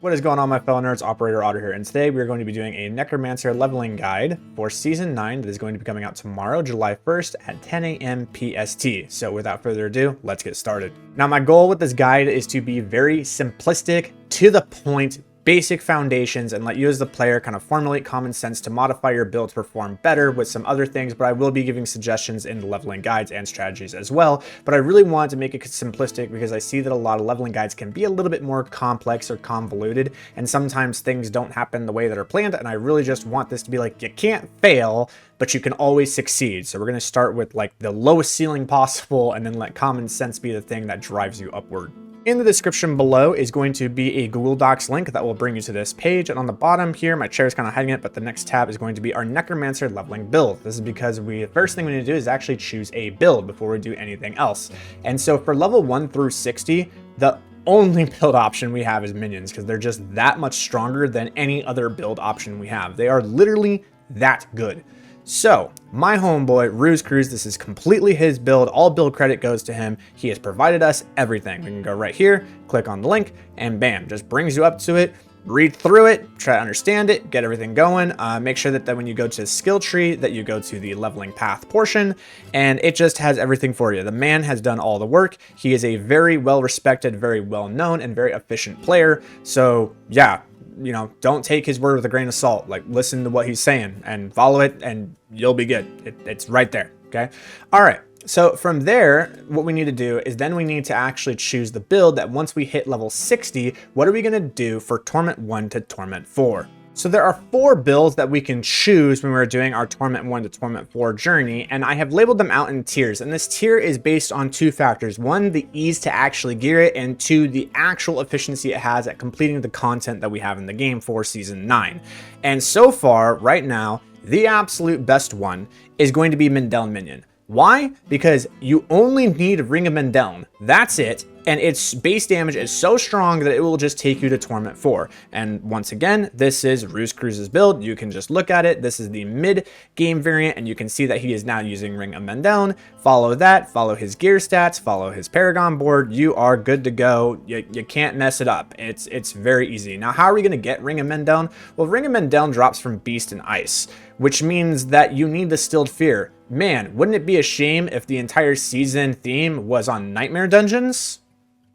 What is going on, my fellow nerds? Operator Otter here, and today we are going to be doing a Necromancer leveling guide for Season 9 that is going to be coming out tomorrow, July 1st at 10 a.m. PST. So without further ado, let's get started. Now, my goal with this guide is to be very simplistic, to the point, basic foundations, and let you as the player kind of formulate common sense to modify your build to perform better with some other things, but I will be giving suggestions in the leveling guides and strategies as well. But I really wanted to make it simplistic because I see that a lot of leveling guides can be a little bit more complex or convoluted, and sometimes things don't happen the way that are planned, and I really just want this to be like, you can't fail, but you can always succeed. So we're going to start with like the lowest ceiling possible and then let common sense be the thing that drives you upward. In the description below is going to be a Google Docs link that will bring you to this page. And on the bottom here, my chair is kind of hiding it, but the next tab is going to be our Necromancer leveling build. This is because the first thing we need to do is actually choose a build before we do anything else. And so for level 1 through 60, the only build option we have is minions, because they're just that much stronger than any other build option we have. They are literally that good. So, my homeboy, Ruse Cruz, this is completely his build. All build credit goes to him. He has provided us everything. We can go right here, click on the link, and bam, just brings you up to it. Read through it, try to understand it, get everything going. Make sure that when you go to the skill tree, that you go to the leveling path portion, and it just has everything for you. The man has done all the work. He is a very well-respected, very well-known, and very efficient player. So, yeah. You know, don't take his word with a grain of salt. Like, listen to what he's saying and follow it, and you'll be good. It's right there. Okay. All right. So from there, what we need to do is then we need to actually choose the build that once we hit level 60, what are we going to do for Torment 1 to Torment 4? So there are 4 builds that we can choose when we're doing our Torment 1 to Torment 4 journey, and I have labeled them out in tiers, and this tier is based on 2 factors. 1, the ease to actually gear it, and 2, the actual efficiency it has at completing the content that we have in the game for Season 9. And so far, right now, the absolute best one is going to be Mendeln Minion. Why? Because you only need Ring of Mendeln. That's it. And its base damage is so strong that it will just take you to Torment 4. And once again, this is Ruse Cruz's build. You can just look at it. This is the mid-game variant, and you can see that he is now using Ring of Mendeln. Follow that, follow his gear stats, follow his Paragon board. You are good to go. You can't mess it up. It's very easy. Now, how are we going to get Ring of Mendeln? Well, Ring of Mendeln drops from Beast and Ice, which means that you need Distilled Fear. Man, wouldn't it be a shame if the entire season theme was on Nightmare Dungeons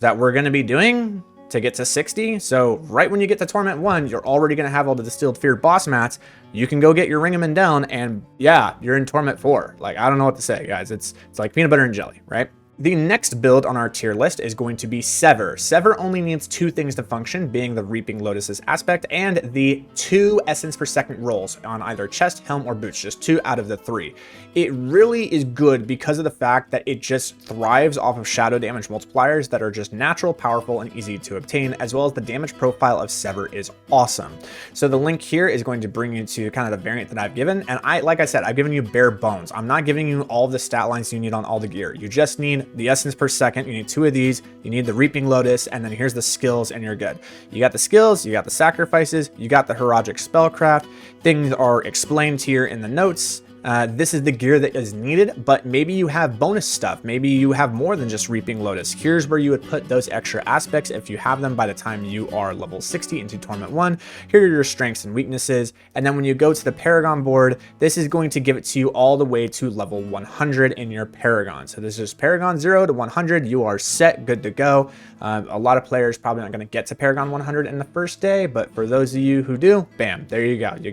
that we're going to be doing to get to 60? So right when you get to Torment 1, you're already going to have all the Distilled Fear boss mats. You can go get your Ring of Mendeln, and yeah, you're in Torment 4. Like, I don't know what to say, guys. It's like peanut butter and jelly, right? The next build on our tier list is going to be Sever. Sever only needs 2 things to function, being the Reaping Lotus's aspect and the 2 essence per second rolls on either chest, helm, or boots, just 2 out of the 3. It really is good because of the fact that it just thrives off of shadow damage multipliers that are just natural, powerful, and easy to obtain, as well as the damage profile of Sever is awesome. So the link here is going to bring you to kind of the variant that I've given, and like I said, I've given you bare bones. I'm not giving you all the stat lines you need on all the gear. You just need the essence per second. You need 2 of these. You need the Reaping Lotus, and then here's the skills, and you're good. You got the skills, you got the sacrifices, you got the Horadrim spellcraft. Things are explained here in the notes. This is the gear that is needed, but maybe you have bonus stuff. Maybe you have more than just Reaping Lotus. Here's where you would put those extra aspects if you have them by the time you are level 60 into Torment 1. Here are your strengths and weaknesses. And then when you go to the Paragon board, this is going to give it to you all the way to level 100 in your Paragon. So this is Paragon 0 to 100. You are set, good to go. A lot of players probably not going to get to Paragon 100 in the first day, but for those of you who do, bam, there you go. You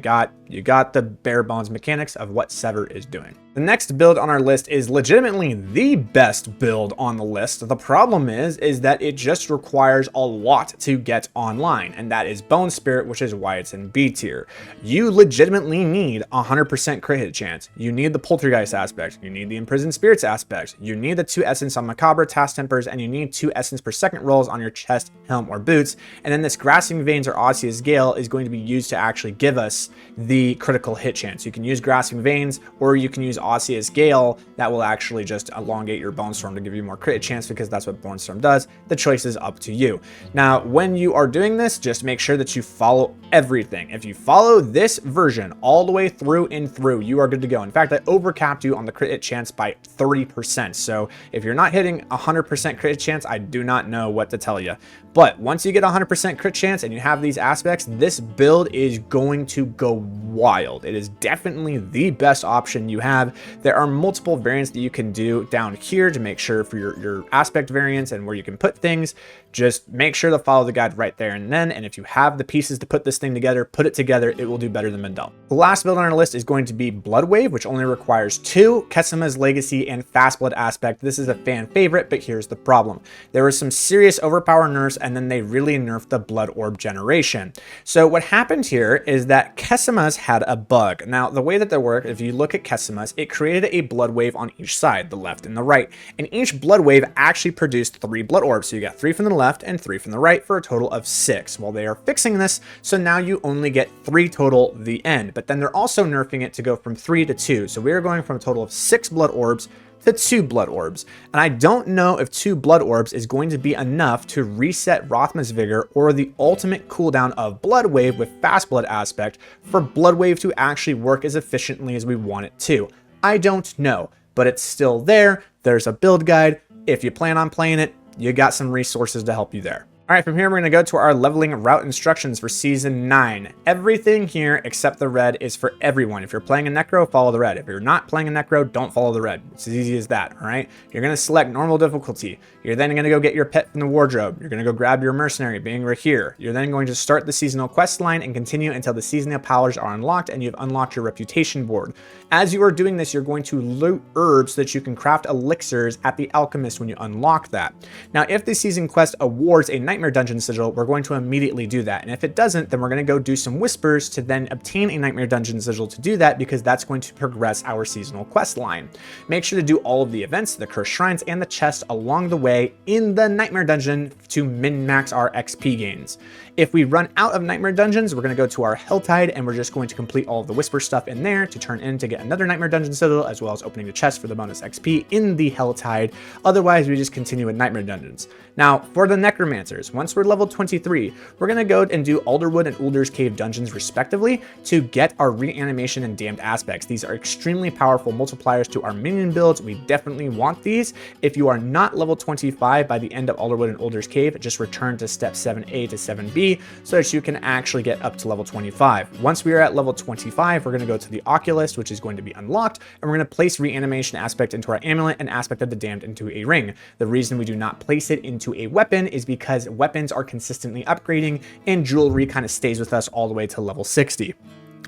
got the bare bones mechanics of what Sever is doing. The next build on our list is legitimately the best build on the list. The problem is that it just requires a lot to get online, and that is Bone Spirit, which is why it's in B tier. You legitimately need 100% crit hit chance. You need the Poltergeist aspect. You need the Imprisoned Spirits aspect. You need the 2 essence on Macabre, Task Tempers, and you need 2 essence per second rolls on your chest, helm, or boots. And then this Grasping Veins or Osseous Gale is going to be used to actually give us the critical hit chance. You can use Grasping Veins, or you can use Osseous Gale. That will actually just elongate your Bone Storm to give you more crit chance, because that's what Bone Storm does. The choice is up to you. Now, when you are doing this, just make sure that you follow everything. If you follow this version all the way through and through, you are good to go. In fact, I overcapped you on the crit hit chance by 30%. So if you're not hitting 100% crit chance, I do not know what to tell you. But once you get 100% crit chance and you have these aspects, this build is going to go wild. It is definitely the best option you have. There are multiple variants that you can do down here to make sure for your aspect variants and where you can put things. Just make sure to follow the guide right there and then. And if you have the pieces to put this thing together, put it together. It will do better than Mendeln. The last build on our list is going to be Blood Wave, which only requires 2, Kesima's Legacy and Fast Blood aspect. This is a fan favorite, but here's the problem. There was some serious overpower nerfs, and then they really nerfed the Blood Orb generation. So what happened here is that Kesima's had a bug. Now, the way that they work, if you look at Kesima's, it created a Blood Wave on each side, the left and the right. And each Blood Wave actually produced 3 Blood Orbs. So you got 3 from the left and 3 from the right for a total of 6. Well, they are fixing this, so now you only get 3 total the end. But then they're also nerfing it to go from 3 to 2. So we are going from a total of 6 Blood Orbs to 2 Blood Orbs. And I don't know if 2 Blood Orbs is going to be enough to reset Rothma's Vigor or the ultimate cooldown of Blood Wave with Fast Blood aspect for Blood Wave to actually work as efficiently as we want it to. I don't know, but it's still there. There's a build guide. If you plan on playing it, you got some resources to help you there. All right, from here, we're going to go to our leveling route instructions for Season 9. Everything here except the red is for everyone. If you're playing a Necro, follow the red. If you're not playing a Necro, don't follow the red. It's as easy as that, all right? You're going to select normal difficulty. You're then going to go get your pet from the wardrobe. You're going to go grab your mercenary, being right here. You're then going to start the seasonal quest line and continue until the seasonal powers are unlocked and you've unlocked your reputation board. As you are doing this, you're going to loot herbs so that you can craft elixirs at the alchemist when you unlock that. Now, if the season quest awards a Nightmare Dungeon sigil, we're going to immediately do that. And if it doesn't, then we're going to go do some whispers to then obtain a Nightmare Dungeon sigil to do that, because that's going to progress our seasonal quest line. Make sure to do all of the events, the cursed shrines, and the chest along the way in the Nightmare Dungeon to min-max our XP gains. If we run out of Nightmare Dungeons, we're going to go to our Helltide and we're just going to complete all of the whisper stuff in there to turn in to get another Nightmare Dungeon sigil, as well as opening the chest for the bonus XP in the Helltide. Otherwise, we just continue with Nightmare Dungeons. Now, for the Necromancers, once we're level 23, we're going to go and do Alderwood and Ulder's Cave dungeons respectively to get our reanimation and damned aspects. These are extremely powerful multipliers to our minion builds. We definitely want these. If you are not level 25 by the end of Alderwood and Ulder's Cave, just return to step 7A to 7B so that you can actually get up to level 25. Once we are at level 25, we're going to go to the Oculist, which is going to be unlocked, and we're going to place reanimation aspect into our amulet and aspect of the damned into a ring. The reason we do not place it into a weapon is because weapons are consistently upgrading and jewelry kind of stays with us all the way to level 60.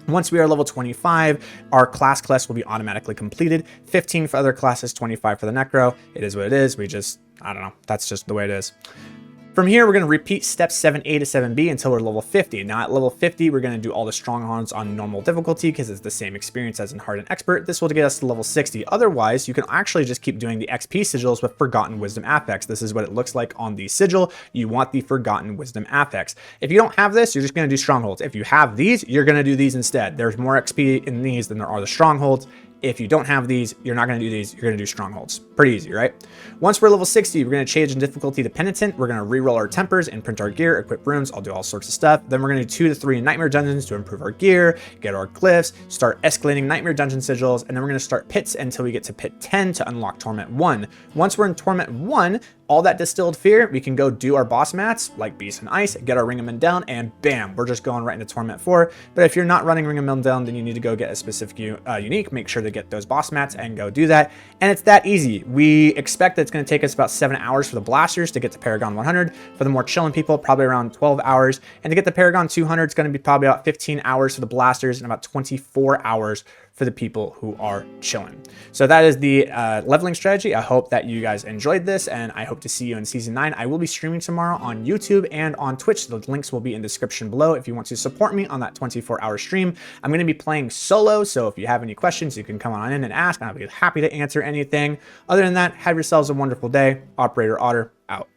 Once we are level 25, our class quest will be automatically completed. 15 for other classes, 25 for the Necro. It is what it is. I don't know. That's just the way it is. From here, we're going to repeat steps 7A to 7B until we're level 50. Now at level 50, we're going to do all the strongholds on normal difficulty because it's the same experience as in hard and expert. This will get us to level 60. Otherwise, you can actually just keep doing the XP sigils with Forgotten Wisdom affix. This is what it looks like on the sigil. You want the Forgotten Wisdom affix. If you don't have this, you're just going to do strongholds. If you have these, you're going to do these instead. There's more XP in these than there are the strongholds. If you don't have these, you're not going to do these. You're going to do strongholds. Pretty easy, right? Once we're level 60, we're going to change in difficulty to penitent. We're going to reroll our tempers and print our gear, equip runes. I'll do all sorts of stuff. Then we're going to do 2 to 3 nightmare dungeons to improve our gear, get our glyphs, start escalating nightmare dungeon sigils, and then we're going to start pits until we get to pit 10 to unlock Torment 1. Once we're in Torment 1, all that distilled fear, we can go do our boss mats like Beast and Ice, get our Ring of Mendeln, and bam, we're just going right into Torment 4. But if you're not running Ring of Mendeln, then you need to go get a specific unique, make sure to get those boss mats and go do that. And it's that easy. We expect that it's going to take us about 7 hours for the blasters to get to Paragon 100. For the more chilling people, probably around 12 hours. And to get the Paragon 200, it's going to be probably about 15 hours for the blasters and about 24 hours for the people who are chilling. So that is the leveling strategy. I hope that you guys enjoyed this, and I hope to see you in Season 9. I will be streaming tomorrow on YouTube and on Twitch. The links will be in the description below if you want to support me on that 24-hour stream. I'm going to be playing solo, so if you have any questions, you can come on in and ask, and I'll be happy to answer anything. Other than that, have yourselves a wonderful day. Operator Otter, out.